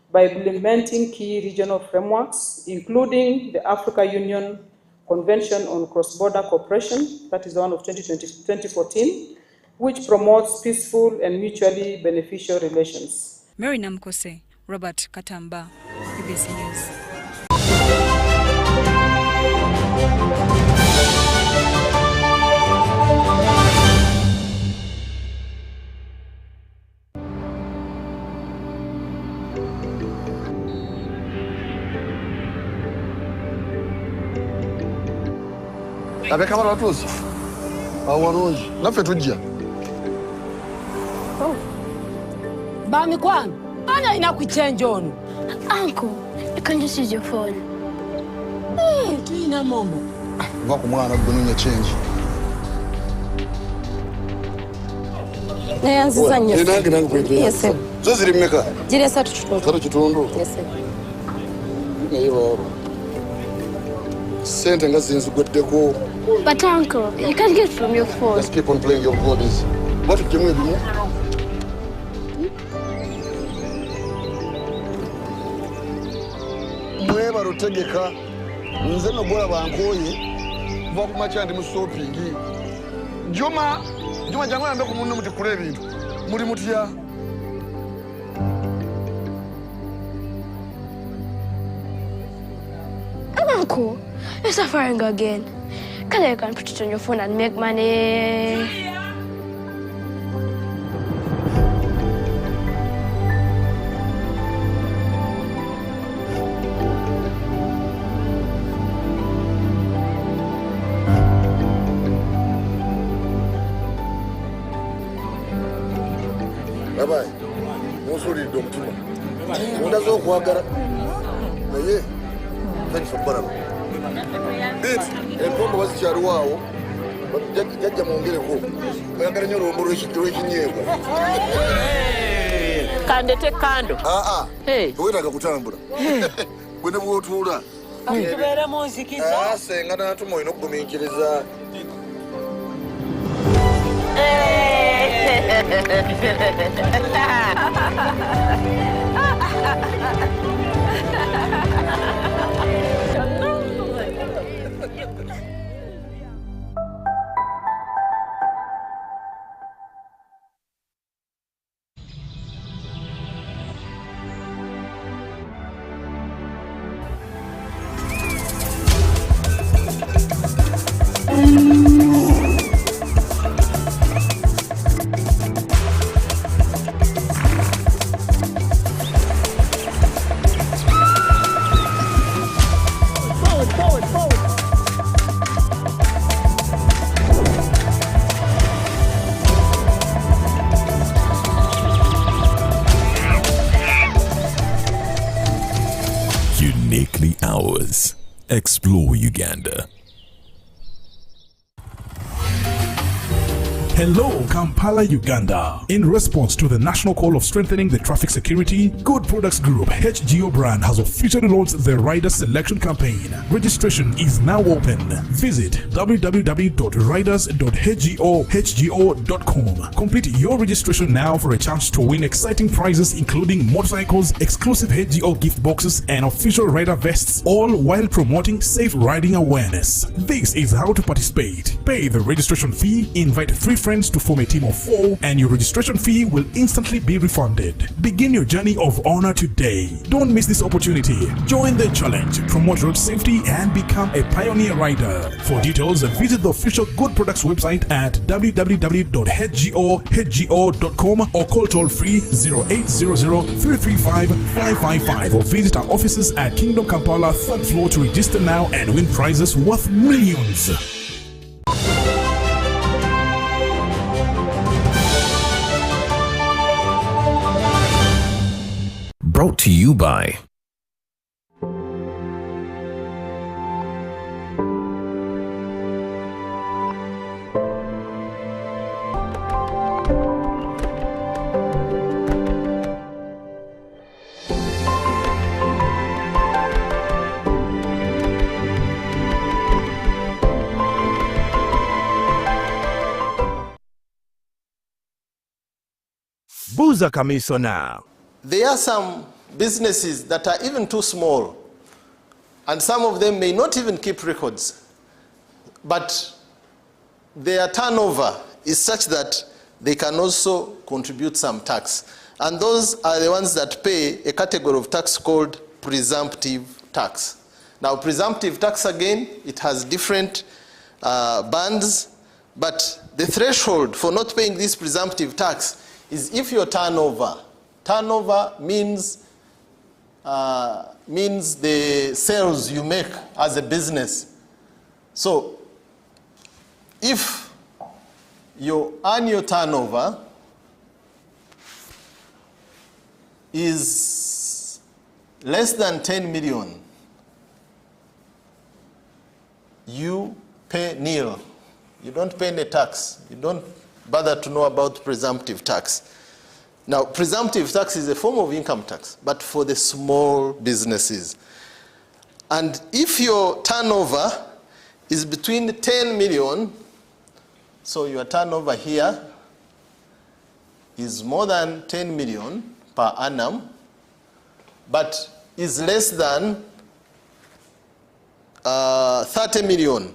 by implementing key regional frameworks, including the Africa Union Convention on Cross-Border Cooperation, that is the one of 2014, which promotes peaceful and mutually beneficial relations. Mary Namkose, Robert Katamba, BBC News. Abeka baratuzi. Awarunji. Nafe tujja. Oh. Bami kwangu. Ana inakuchange ono. Uncle, you can just use your phone. Hey, tuina mombo. Va kumwana kununya change. Nayanziza nyo. Nange kwepera. Yes sir. Zoziri mmeka? Jire satu chitundu. Satu chitundu. Yes sir. Eyo. Sente ngazinzu gweddeko. But uncle, you can get from your phone. Let's keep on playing your bodies. What if you move me? Mweba rutegeka nze nogola bankoye kuva ku macha ndi mu shopping. Juma jangu yambe ku munno muti kule bintu. Muri mutya? Uncle, you're suffering again. Can you put it on your phone and make money? nkwagala naye thanks for baraba empombo bazikyaliwo awo jajja mwongereko oyagala nnyo olwombo lw'ekinyeebwa kandete kando tewetaaga kutambula gwe ne bw'otuula tubeere mu nzikiza senga natuma olina okugumiikiriza Uniquely ours. Explore Uganda. Hello, Kampala, Uganda. In response to the national call of strengthening the traffic security, Good Products Group HGO brand has officially launched the rider selection campaign. Registration is now open. Visit www.riders.hgo.com. Complete your registration now for a chance to win exciting prizes including motorcycles, exclusive HGO gift boxes, and official rider vests, all while promoting safe riding awareness. This is how to participate. Pay the registration fee, invite 3 friends to form a team of 4, and your registration fee will instantly be refunded. Begin your journey of honor today. Don't miss this opportunity. Join the challenge, promote road safety, and become a pioneer rider. For details, visit the official Good Products website at www.hgo.com or call toll free 0800-335-555 or visit our offices at Kingdom Kampala 3rd floor to register now and win prizes worth millions. Brought to you by Buza Commissioner. There are some businesses that are even too small, and some of them may not even keep records, but their turnover is such that they can also contribute some tax. And those are the ones that pay a category of tax called presumptive tax. Now, presumptive tax, again, it has different bands, but the threshold for not paying this presumptive tax is if your turnover means the sales you make as a business. So if your annual turnover is less than 10 million, you pay nil. You don't pay any tax. You don't bother to know about presumptive tax. Now, presumptive tax is a form of income tax, but for the small businesses. And if your turnover is between 10 million, so your turnover here is more than 10 million per annum, but is less than 30 million.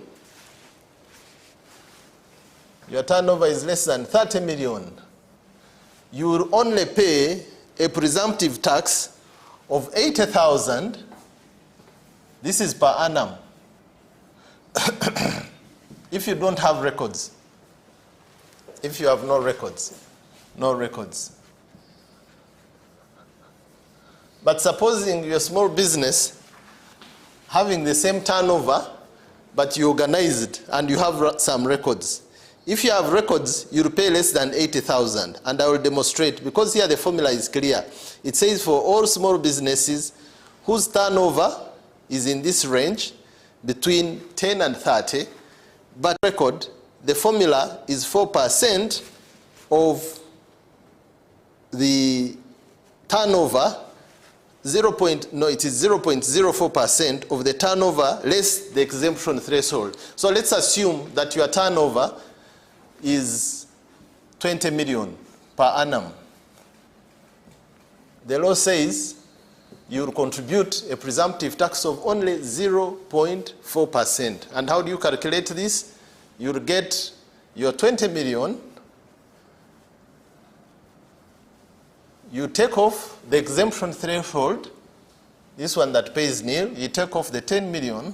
Your turnover is less than 30 million. You will only pay a presumptive tax of 80,000. This is per annum. If you don't have records. If you have no records. No records. But supposing you're a small business having the same turnover, but you organized and you have some records. If you have records, you'll pay less than 80,000, and I will demonstrate, because here the formula is clear. It says for all small businesses whose turnover is in this range, between 10 and 30, but record, the formula is 4% of the turnover, it is 0.04% of the turnover less the exemption threshold. So let's assume that your turnover is 20 million per annum. The law says you will contribute a presumptive tax of only 0.4%. And how do you calculate this? You'll get your 20 million, you take off the exemption threshold, this one that pays nil, you take off the 10 million,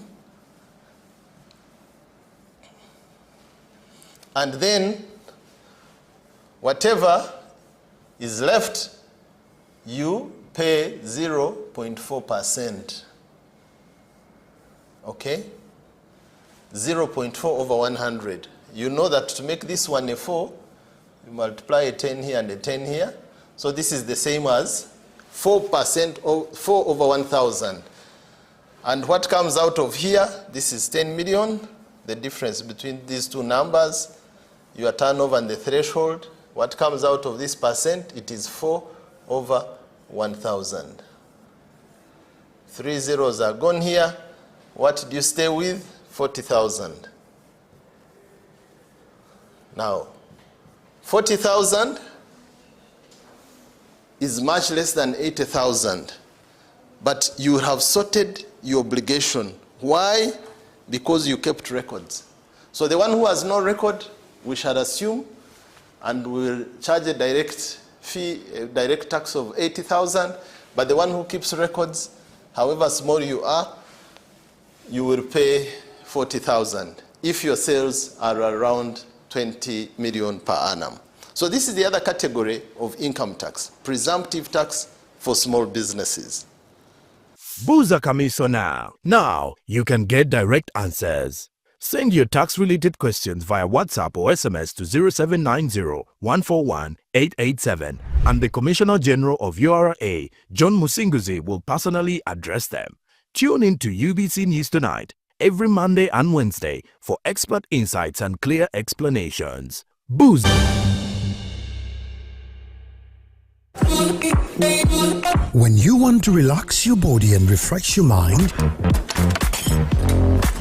and then whatever is left, you pay 0.4%. Okay? 0.4 over 100. You know that to make this one a 4, you multiply a 10 here and a 10 here. So this is the same as 4% or 4 over 1,000. And what comes out of here, this is 10 million. The difference between these two numbers, your turnover and the threshold. What comes out of this percent, it is 4 over 1,000. 3 zeros are gone here. What do you stay with? 40,000. Now, 40,000 is much less than 80,000, but you have sorted your obligation. Why? Because you kept records. So the one who has no record, we shall assume, and we will charge a direct fee, a direct tax of 80,000, but the one who keeps records, however small you are, you will pay 40,000 if your sales are around 20 million per annum. So this is the other category of income tax, presumptive tax for small businesses. Buza Kamiso now. Now you can get direct answers. Send your tax-related questions via WhatsApp or SMS to 0790-141-887, and the Commissioner General of URA, John Musinguzi, will personally address them. Tune in to UBC News Tonight every Monday and Wednesday for expert insights and clear explanations. Buza. When you want to relax your body and refresh your mind,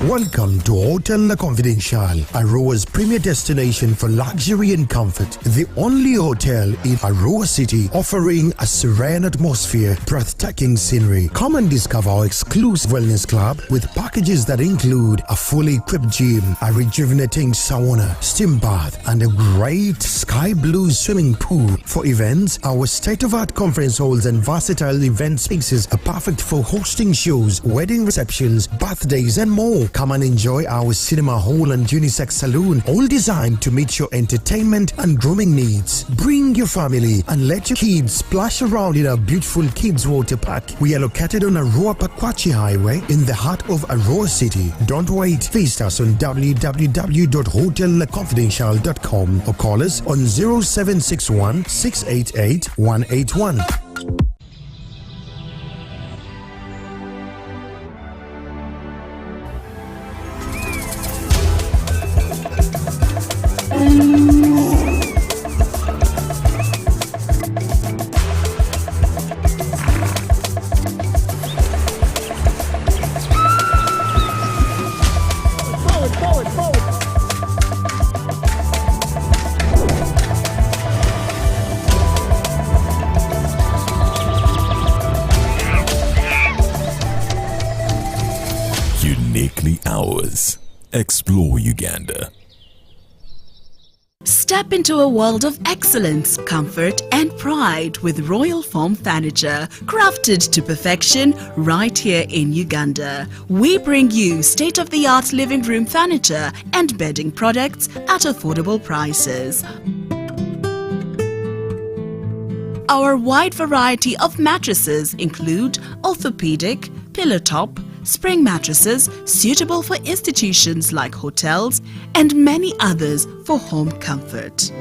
welcome to Hotel La Confidential, Aroa's premier destination for luxury and comfort. The only hotel in Aroa City offering a serene atmosphere, breathtaking scenery. Come and discover our exclusive wellness club with packages that include a fully equipped gym, a rejuvenating sauna, steam bath, and a great sky blue swimming pool. For events, our state-of-art conference halls and versatile event spaces are perfect for hosting shows, wedding receptions, birthdays, and more. Come and enjoy our cinema hall and unisex saloon, all designed to meet your entertainment and grooming needs. Bring your family and let your kids splash around in our beautiful kids water park. We are located on Aroa Pakwachi Highway in the heart of Aroa City. Don't wait. Visit us on www.hotelconfidential.com or call us on 0761 688 181. Uniquely ours. Explore Uganda. Step into a world of excellence, comfort and pride with Royal Foam Furniture, crafted to perfection right here in Uganda. We bring you state-of-the-art living room furniture and bedding products at affordable prices. Our wide variety of mattresses include orthopedic, pillow top, spring mattresses suitable for institutions like hotels, and many others for home comfort.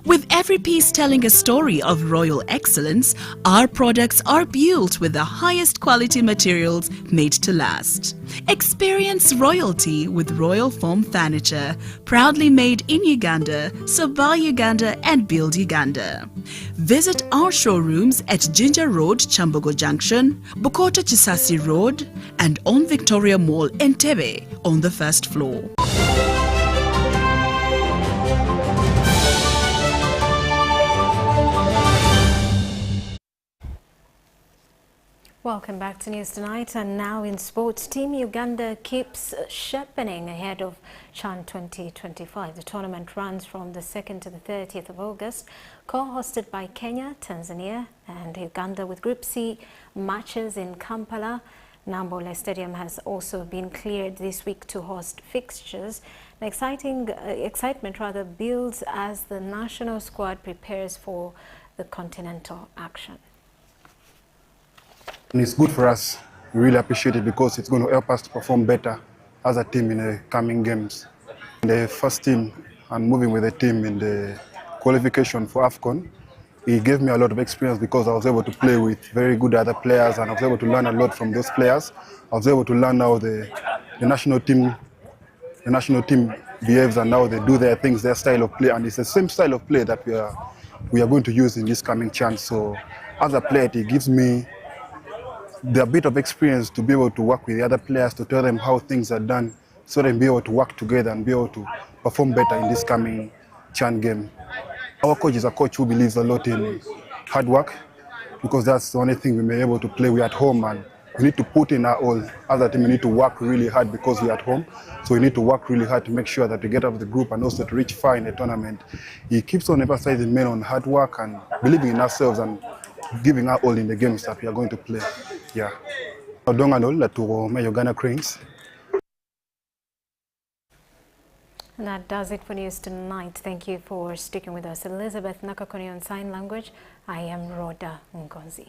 With every piece telling a story of royal excellence, our products are built with the highest quality materials made to last. Experience royalty with Royal Foam Furniture, proudly made in Uganda, so buy Uganda and build Uganda. Visit our showrooms at Ginger Road, Chambogo Junction, Bukoto Chisasi Road, and on Victoria Mall, Entebbe, on the first floor. Welcome back to News Tonight, and now in sports, Team Uganda keeps sharpening ahead of CHAN 2025. The tournament runs from the 2nd to the 30th of August, co-hosted by Kenya, Tanzania and Uganda, with Group C matches in Kampala. Nambole Stadium has also been cleared this week to host fixtures. Excitement builds as the national squad prepares for the continental action. And it's good for us. We really appreciate it because it's going to help us to perform better as a team in the coming games. The first team, and moving with the team in the qualification for AFCON, it gave me a lot of experience because I was able to play with very good other players, and I was able to learn a lot from those players. I was able to learn how the national team behaves and how they do their things, their style of play, and it's the same style of play that we are going to use in this coming CHAN. So as a player, it gives me the bit of experience to be able to work with the other players, to tell them how things are done, so they can be able to work together and be able to perform better in this coming CHAN game. Our coach is a coach who believes a lot in hard work, because that's the only thing we may be able to play with at home, and we need to put in our all. As a team, we need to work really hard because we're at home, so we need to work really hard to make sure that we get out of the group and also to reach far in the tournament. He keeps on emphasizing men on hard work and believing in ourselves and giving our all in the games that we are going to play. Yeah. Uganda Cranes. And that does it for News Tonight. Thank you for sticking with us. Elizabeth Nakakoni on Sign Language. I am Rhoda Ngonzi.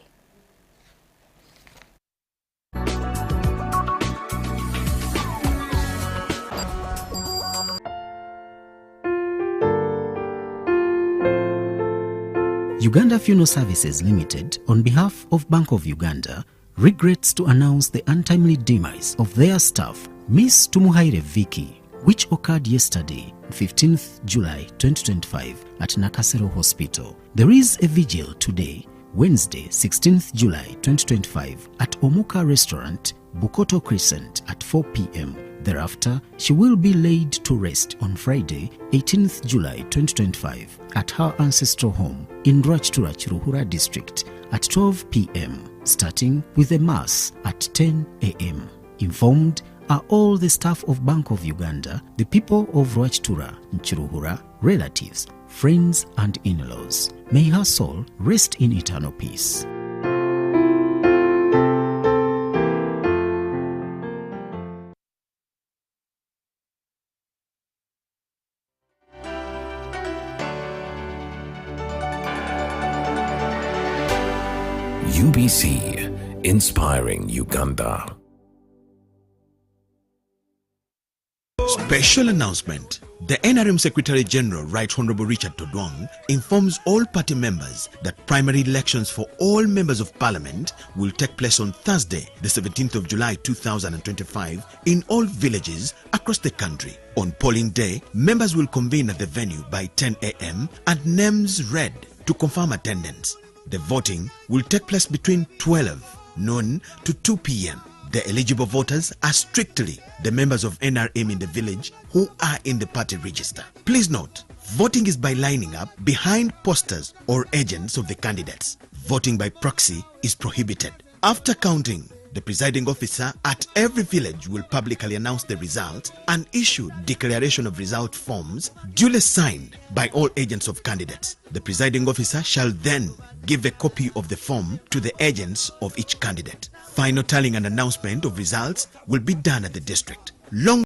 Uganda Funeral Services Limited, on behalf of Bank of Uganda, regrets to announce the untimely demise of their staff, Miss Tumuhaire Vicky, which occurred yesterday, 15th July 2025, at Nakasero Hospital. There is a vigil today, Wednesday, 16th July 2025, at Omuka Restaurant, Bukoto Crescent, at 4 p.m. Thereafter, she will be laid to rest on Friday, 18th July 2025, at her ancestral home in Rwachtura, Chiruhura district at 12 p.m., starting with a mass at 10 a.m. Informed are all the staff of Bank of Uganda, the people of Rwachtura, Chiruhura, relatives, friends and in-laws. May her soul rest in eternal peace. UBC, inspiring Uganda. Special announcement. The NRM Secretary General, Right Honorable Richard Todwong, informs all party members that primary elections for all members of Parliament will take place on Thursday, the 17th of July 2025 in all villages across the country. On polling day, members will convene at the venue by 10 a.m. and names read to confirm attendance. The voting will take place between 12 noon to 2 p.m. The eligible voters are strictly the members of NRM in the village who are in the party register. Please note, voting is by lining up behind posters or agents of the candidates. Voting by proxy is prohibited. After counting, the presiding officer at every village will publicly announce the results and issue declaration of result forms duly signed by all agents of candidates. The presiding officer shall then give a copy of the form to the agents of each candidate. Final tallying and announcement of results will be done at the district. Long